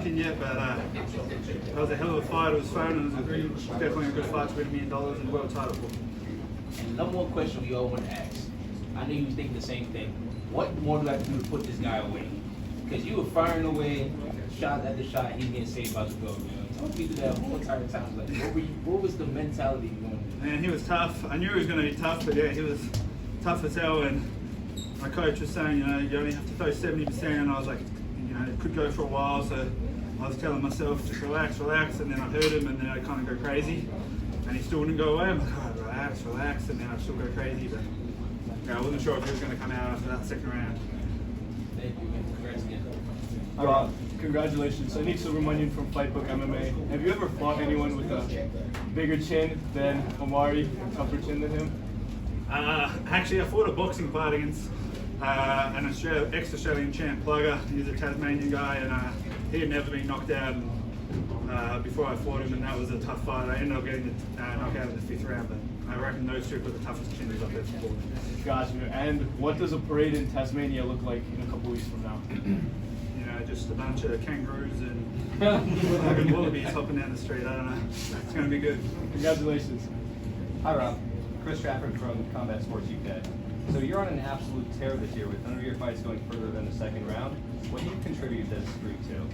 in yet, but it was a hell of a fight. It was fun, and it was definitely a good fight to win $1 million and the world title for. And number one question we all want to ask. I know you think the same thing. What more do I have to do to put this guy away? Because you were firing away, shot after shot, he's getting saved by the go. Tell people that whole entire time. Like, what was the mentality going? Man, he was tough. I knew he was going to be tough, but yeah, he was tough as hell. And my coach was saying, you only have to throw 70%. And I was like, it could go for a while. So I was telling myself, just relax. And then I heard him, and then I kind of go crazy. And he still wouldn't go away. I'm like, oh, relax. And then I'd still go crazy. But yeah, I wasn't sure if he was going to come out after that second round. Thank you, man. Congrats again. Rob, congratulations. Anik Subramanian from Fightbook MMA. Have you ever fought anyone with a bigger chin than Omari, a tougher chin than him? Actually, I fought a boxing fight against an ex-Australian champ, Plugger. He's a Tasmanian guy, and he had never been knocked out before I fought him, and that was a tough fight. I ended up getting the knockout in the 5th round, but I reckon those two were the toughest chins I've ever fought. Gotcha. And what does a parade in Tasmania look like in a couple weeks from now? Just a bunch of kangaroos and wallabies hopping down the street. I don't know. It's going to be good. Congratulations. Hi, Rob. Chris Trafford from Combat Sports UK. So you're on an absolute tear this year with none of your fights going further than the second round. What do you contribute this streak to?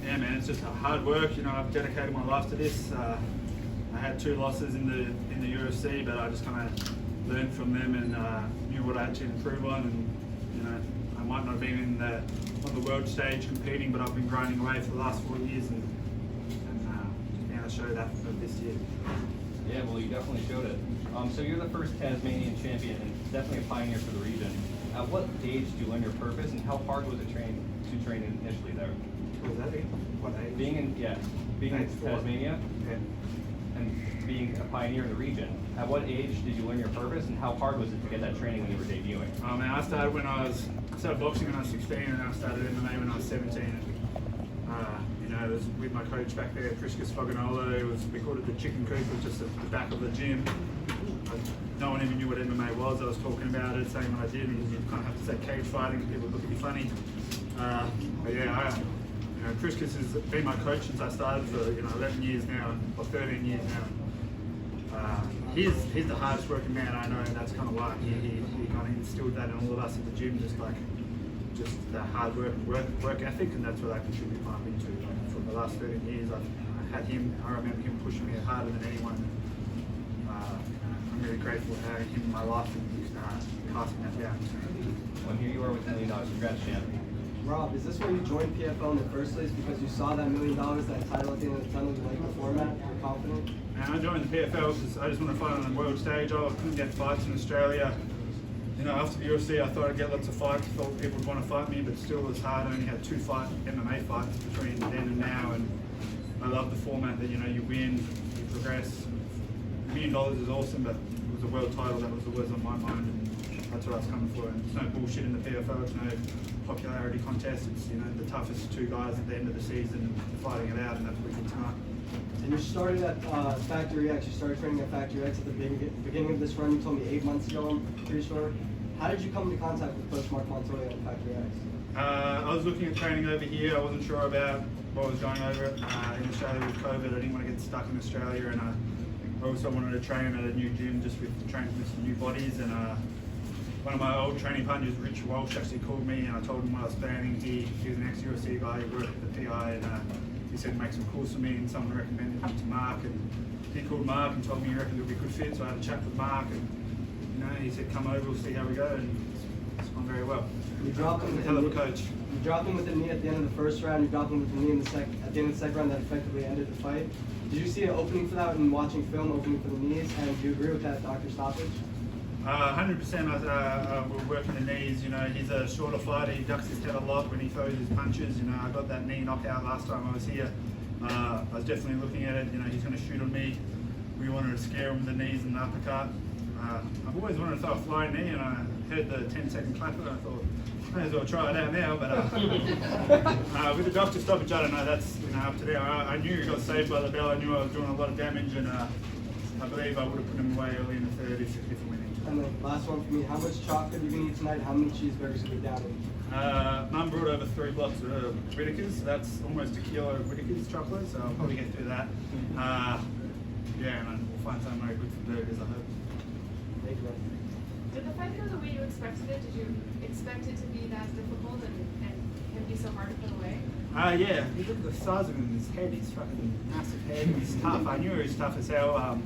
Yeah, man, it's just hard work. I've dedicated my life to this. I had 2 losses in the UFC, but I just kind of learned from them and knew what I had to improve on. And I might not have been on the world stage competing, but I've been grinding away for the last 4 years, and now I show that for this year. Yeah, well, you definitely showed it. So you're the first Tasmanian champion and definitely a pioneer for the region. At what age did you learn your purpose, and how hard was it to train initially there? What was that again? What age? Being in Tasmania, Yeah. and being a pioneer in the region, at what age did you learn your purpose, and how hard was it to get that training when you were debuting? Oh man, I started boxing when I was 16, and I started MMA when I was 17. It was with my coach back there, Priscus Foganolo. We called it the chicken coop. It was just at the back of the gym. No one even knew what MMA was. I was talking about it, saying what I did, and you kind of have to say cage fighting because people look at you funny. But yeah, Priscus has been my coach since I started for 11 years now, or 13 years now. He's the hardest working man I know, and that's kind of why he kind of instilled that in all of us at the gym, just the hard work ethic, and that's what I contribute my into. For the last 13 years, I had him. I remember him pushing me harder than anyone. I'm really grateful for having him in my life and casting that down. Well, here you are with $1 million. Congrats, champ. Rob, is this why you joined PFL in the first place? Because you saw that $1 million, that title at the end of the tunnel, you like the format, you're confident? And I joined the PFL because I just want to fight on the world stage. I couldn't get fights in Australia. After the UFC, I thought I'd get lots of fights. I thought people would want to fight me, but still it was hard. I only had 2 MMA fights between then and now, and I love the format that you win, you progress. $1 million is awesome, but it was a world title that was always on my mind, and that's what I was coming for. And it's no bullshit in the PFL. It's no popularity contest. It's the toughest 2 guys at the end of the season fighting it out, and that's what we did tonight. And you started at Factory X. You started training at Factory X at the beginning of this run. You told me 8 months ago, I'm pretty sure. How did you come into contact with Coach Mark Montoya at Factory X? I was looking at training over here. I wasn't sure about what was going over in Australia with COVID. I didn't want to get stuck in Australia, and I also wanted to train at a new gym just with training with some new bodies. And one of my old training partners, Richard Walsh, actually called me, and I told him what I was planning. He was an ex-UFC guy. He worked at the PI, and he said make some calls for me, and someone recommended me to Mark. And he called Mark and told me he reckoned it would be a good fit. So I had a chat with Mark, and he said come over, we'll see how we go, and it's gone very well. You dropped him. Hell of a coach. You dropped him with a knee at the end of the first round. You dropped him with a knee at the end of the second round that effectively ended the fight. Did you see an opening for that when watching film, opening for the knees? And do you agree with that doctor stoppage? 100%. We're working the knees. He's a shorter fighter. He ducks his head a lot when he throws his punches. I got that knee knockout last time I was here. I was definitely looking at it. He's going to shoot on me. We wanted to scare him with the knees and the uppercut. I've always wanted to throw a flying knee, and I heard the 10-second clap, and I thought, may as well try it out now. But with the doctor stoppage, I don't know. That's up to there. I knew he got saved by the bell. I knew I was doing a lot of damage, and I believe I would have put him away early in the third if winning. And then last one for me, how much chocolate are you gonna eat tonight? How many cheeseburgers are you down with? Mum brought over 3 blocks of Whitakers, so that's almost a kilo of Whitakers chocolate, so I'll probably get through that. Yeah, and we'll find something very good for burgers, I hope. Thank you, man. Did the fight go the way you expected it? Did you expect it to be that difficult and him be so hard to put away? Yeah, look at the size of him, his head, he's fucking massive head, he's tough. I knew he was tough as hell.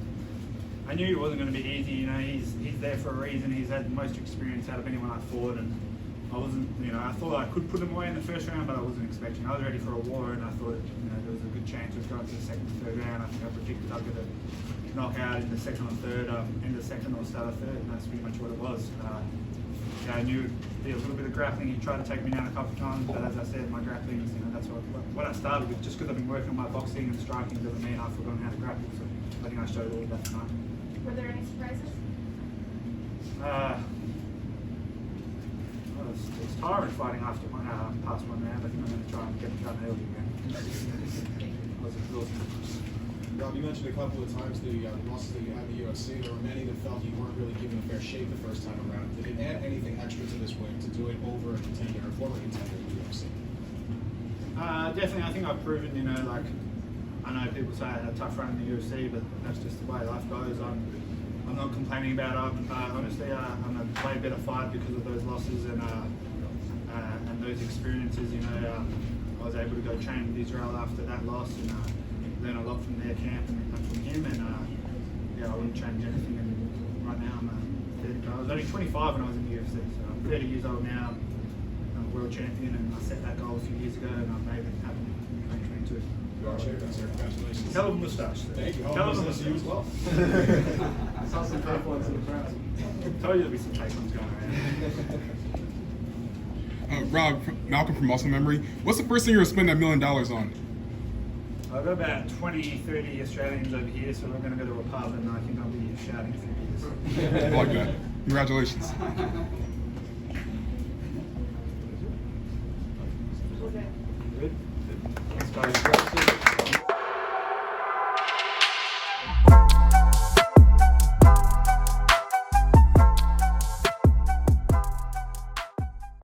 I knew it wasn't going to be easy, you know, he's there for a reason, he's had the most experience out of anyone I fought, and I wasn't, you know, I thought I could put him away in the first round, but I wasn't expecting. I was ready for a war, and I thought, you know, there was a good chance of going to the second and third round. I think I predicted I'd get a knockout in the second or third, in the second or start of third, and that's pretty much what it was. Yeah, I knew it'd be a little bit of grappling. He tried to take me down a couple of times, but as I said, my grappling is, you know, that's what I started with. Just because I've been working on my boxing and striking doesn't mean I've forgotten how to grapple. So I think I showed all of that tonight. Were there any surprises? It's tiring fighting after past one round. I think I'm going to try and get it done early again. I was exhausted. Rob, you mentioned a couple of times the losses that you had in the UFC. There were many that felt you weren't really given a fair shake the first time around. Did it add anything extra to this win to do it over a contender, a former contender in the UFC? Definitely, I think I've proven, you know, like, I know people say I had a tough run in the UFC, but that's just the way life goes. I'm not complaining about it. Honestly, I'm a way better fighter because of those losses and those experiences. You know, I was able to go train with Israel after that loss and learn a lot from their camp and from him. And yeah, I wouldn't change anything. And right now, I was only 25 when I was in the UFC, so I'm 30 years old now. I'm a world champion, and I set that goal a few years ago, and I've made it happen in 2022. You are champion, sir. Congratulations. Hell of a moustache. Thank you. Hell of a to you as well. I saw some fake ones in the crowd. Told you there'd be some fake ones going around. Rob, Malcolm from Muscle Memory. What's the first thing you're going to spend $1 million on? I've got about 20, 30 Australians over here, so we're going to go to a pub and I think I'll be shouting a few years. I like that. Congratulations. Was it? Good? Thanks, guys.